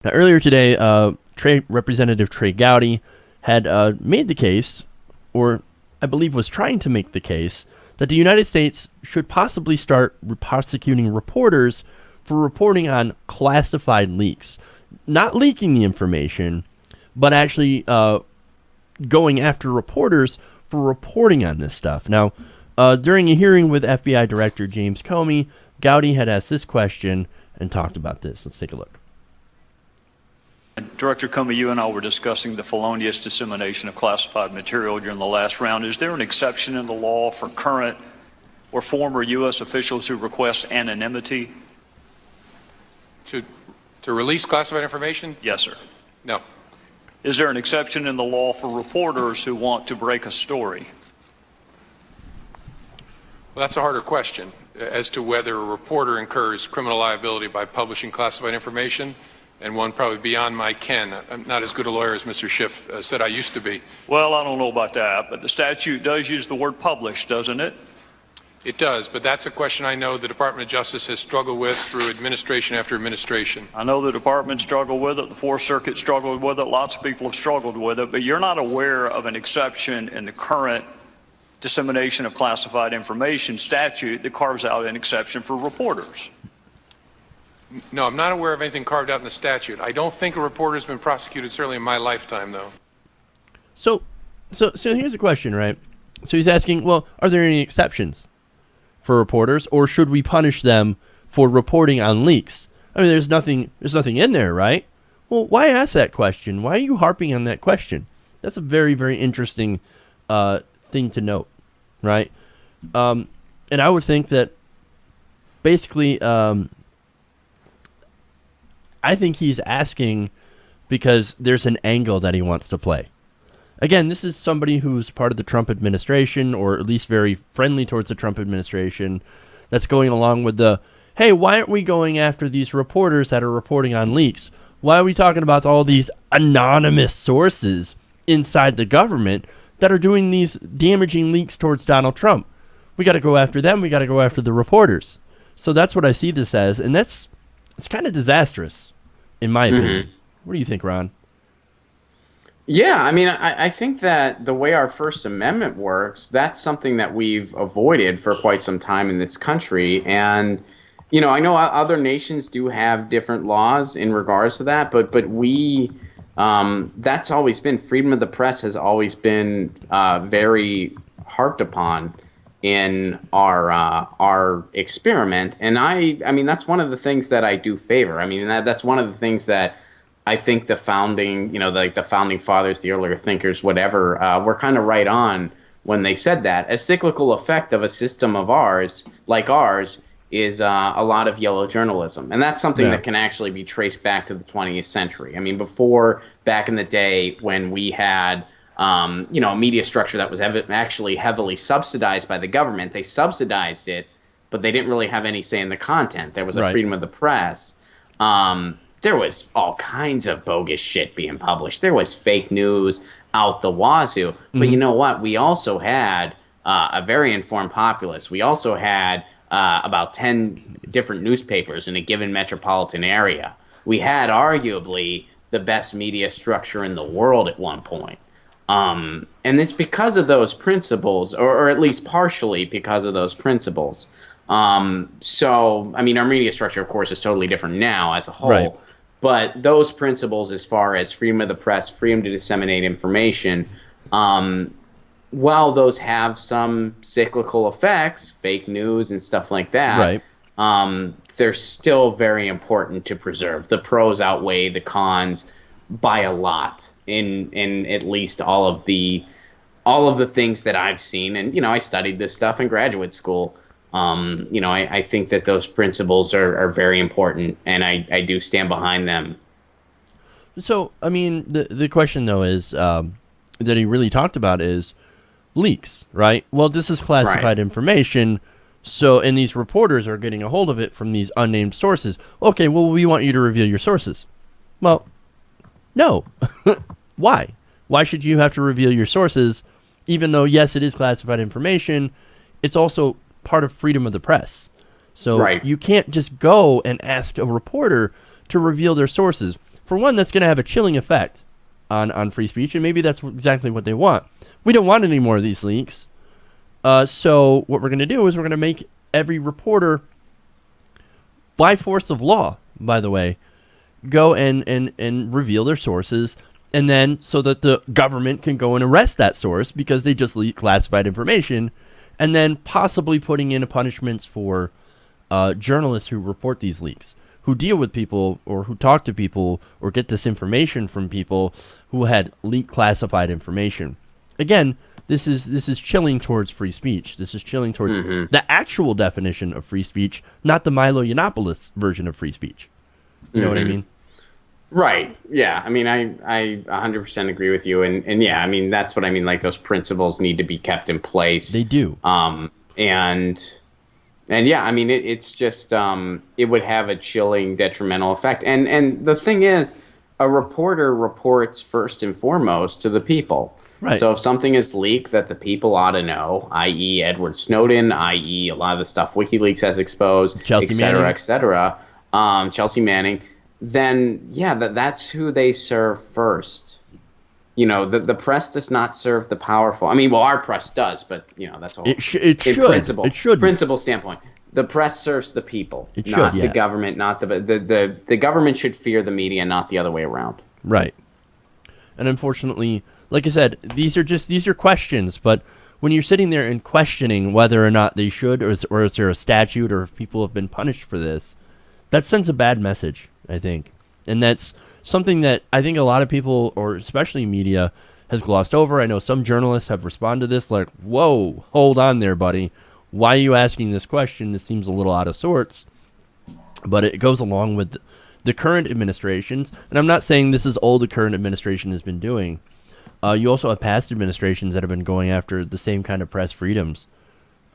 Now, earlier today, Representative Trey Gowdy had made the case, or I believe was trying to make the case, that the United States should possibly start prosecuting reporters for reporting on classified leaks. Not leaking the information, but actually going after reporters for reporting on this stuff. Now, during a hearing with FBI Director James Comey, Gowdy had asked this question and talked about this. Let's take a look. Director Comey, you and I were discussing the felonious dissemination of classified material during the last round. Is there an exception in the law for current or former U.S. officials who request anonymity? To release classified information? Yes, sir. No. Is there an exception in the law for reporters who want to break a story? Well, that's a harder question as to whether a reporter incurs criminal liability by publishing classified information, and one probably beyond my ken. I'm not as good a lawyer as Mr. Schiff said I used to be. Well, I don't know about that, but the statute does use the word publish, doesn't it? It does, but that's a question I know the Department of Justice has struggled with through administration after administration. I know the department struggled with it, the Fourth Circuit struggled with it, lots of people have struggled with it, but you're not aware of an exception in the current dissemination of classified information statute that carves out an exception for reporters. No, I'm not aware of anything carved out in the statute. I don't think a reporter has been prosecuted, certainly in my lifetime, though. So here's a question, right? So he's asking, well, are there any exceptions for reporters, or should we punish them for reporting on leaks? I mean, there's nothing in there, right? Well, why ask that question? Why are you harping on that question? That's a very, very interesting thing to note, right? And I would think that basically, I think he's asking because there's an angle that he wants to play. Again, this is somebody who's part of the Trump administration, or at least very friendly towards the Trump administration, that's going along with the, hey, why aren't we going after these reporters that are reporting on leaks? Why are we talking about all these anonymous sources inside the government that are doing these damaging leaks towards Donald Trump? We got to go after them. We got to go after the reporters. So that's what I see this as, and it's kind of disastrous, in my opinion. What do you think, Ron? Yeah, I mean, I think that the way our First Amendment works, that's something that we've avoided for quite some time in this country. And, you know, I know other nations do have different laws in regards to that, but we, that's always been, freedom of the press has always been very harped upon in our experiment. And I mean, that's one of the things that I do favor. I mean, that's one of the things that I think the founding, like the founding fathers, the earlier thinkers, whatever, were kind of right on when they said that. A cyclical effect of a system of ours, like ours, is a lot of yellow journalism. And that's something that can actually be traced back to the 20th century. I mean, before, back in the day when we had, a media structure that was actually heavily subsidized by the government, they subsidized it, but they didn't really have any say in the content. There was a freedom of the press. There was all kinds of bogus shit being published. There was fake news out the wazoo. But you know what? We also had a very informed populace. We also had about 10 different newspapers in a given metropolitan area. We had arguably the best media structure in the world at one point. And it's because of those principles, or at least partially because of those principles. So, I mean, our media structure, of course, is totally different now as a whole. Right. But those principles, as far as freedom of the press, freedom to disseminate information, while those have some cyclical effects, fake news and stuff like that, they're still very important to preserve. The pros outweigh the cons by a lot in at least all of the things that I've seen. And, I studied this stuff in graduate school. I think that those principles are very important, and I do stand behind them. So, I mean, the question, though, is that he really talked about is leaks, right? Well, this is classified information, so, and these reporters are getting a hold of it from these unnamed sources. Okay, well, we want you to reveal your sources. Well, no. Why? Why should you have to reveal your sources, even though, yes, it is classified information? It's also part of freedom of the press. So you can't just go and ask a reporter to reveal their sources. for one, that's going to have a chilling effect on free speech, and maybe that's exactly what they want. We don't want any more of these leaks. So what we're going to do is we're going to make every reporter, by force of law, by the way, go and reveal their sources, and then so that the government can go and arrest that source because they just leaked classified information, and then possibly putting in punishments for journalists who report these leaks, who deal with people or who talk to people or get this information from people who had leaked classified information. Again, this is chilling towards free speech. This is chilling towards the actual definition of free speech, not the Milo Yiannopoulos version of free speech. You know what I mean? Right. Yeah. I mean, I 100% agree with you. And yeah, I mean, that's what I mean. Like, those principles need to be kept in place. They do. And yeah, I mean, it's just, it would have a chilling, detrimental effect. And the thing is, a reporter reports first and foremost to the people. Right. So if something is leaked that the people ought to know, i.e. Edward Snowden, i.e. a lot of the stuff WikiLeaks has exposed, Chelsea Manning. et cetera, Chelsea Manning, then yeah, that's who they serve first. You know, the press does not serve the powerful. I mean, well, our press does, but you know, that's all. It should. It should. Principle standpoint, the press serves the people, not the government. Not the government should fear the media, not the other way around. Right. And unfortunately, like I said, these are questions. But when you're sitting there and questioning whether or not they should, or is there a statute, or if people have been punished for this, that sends a bad message, I think. And that's something that I think a lot of people, or especially media, has glossed over. I know some journalists have responded to this like, whoa, hold on there, buddy. Why are you asking this question? This seems a little out of sorts. But it goes along with the current administrations. And I'm not saying this is all the current administration has been doing. You also have past administrations that have been going after the same kind of press freedoms.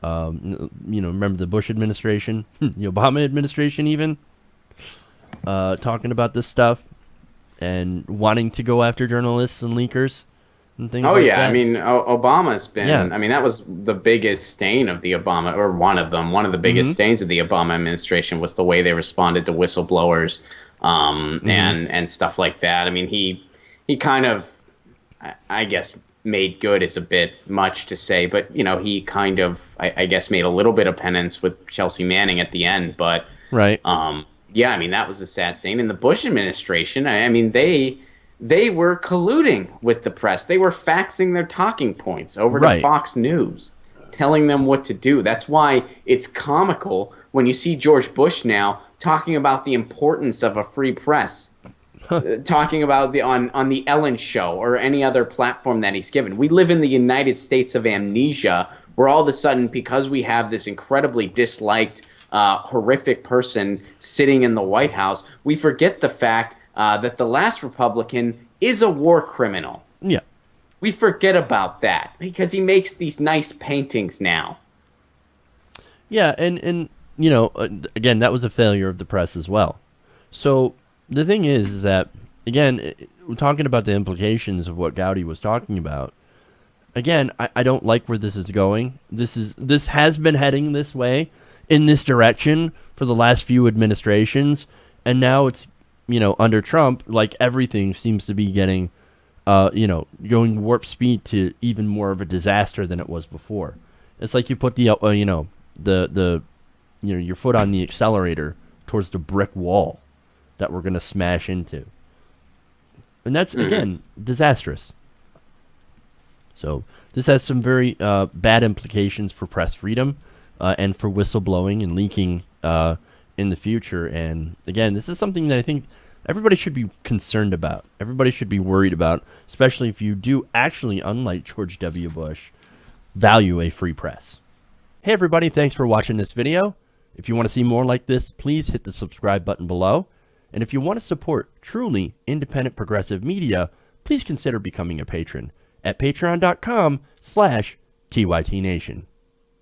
Remember the Bush administration, the Obama administration even, talking about this stuff and wanting to go after journalists and leakers and things like that. I mean, Obama's been, I mean, that was the biggest stain of the Obama, or one of them. One of the biggest stains of the Obama administration was the way they responded to whistleblowers and stuff like that. I mean, he kind of, I guess, made good is a bit much to say, but, you know, he kind of, I guess, made a little bit of penance with Chelsea Manning at the end. But, right. Yeah, I mean, that was a sad stain. In the Bush administration, I mean, they were colluding with the press. They were faxing their talking points over to Fox News, telling them what to do. That's why it's comical when you see George Bush now talking about the importance of a free press. Talking about on the Ellen Show or any other platform that he's given. We live in the United States of amnesia, where all of a sudden, because we have this incredibly disliked, horrific person sitting in the White House, we forget the fact that the last Republican is a war criminal. Yeah. We forget about that because he makes these nice paintings now. Yeah, and you know, again, that was a failure of the press as well. So the thing is that, again, we're talking about the implications of what Gowdy was talking about. Again, I don't like where this is going. This has been heading this way, in this direction, for the last few administrations, and now it's, you know, under Trump, like, everything seems to be getting, going warp speed to even more of a disaster than it was before. It's like you put your foot on the accelerator towards the brick wall that we're going to smash into. And that's, again, disastrous. So this has some very bad implications for press freedom and for whistleblowing and leaking in the future. And, again, this is something that I think everybody should be concerned about. Everybody should be worried about, especially if you do actually, unlike George W. Bush, value a free press. Hey, everybody, thanks for watching this video. If you want to see more like this, please hit the subscribe button below. And if you want to support truly independent progressive media, please consider becoming a patron at patreon.com/TYTNation.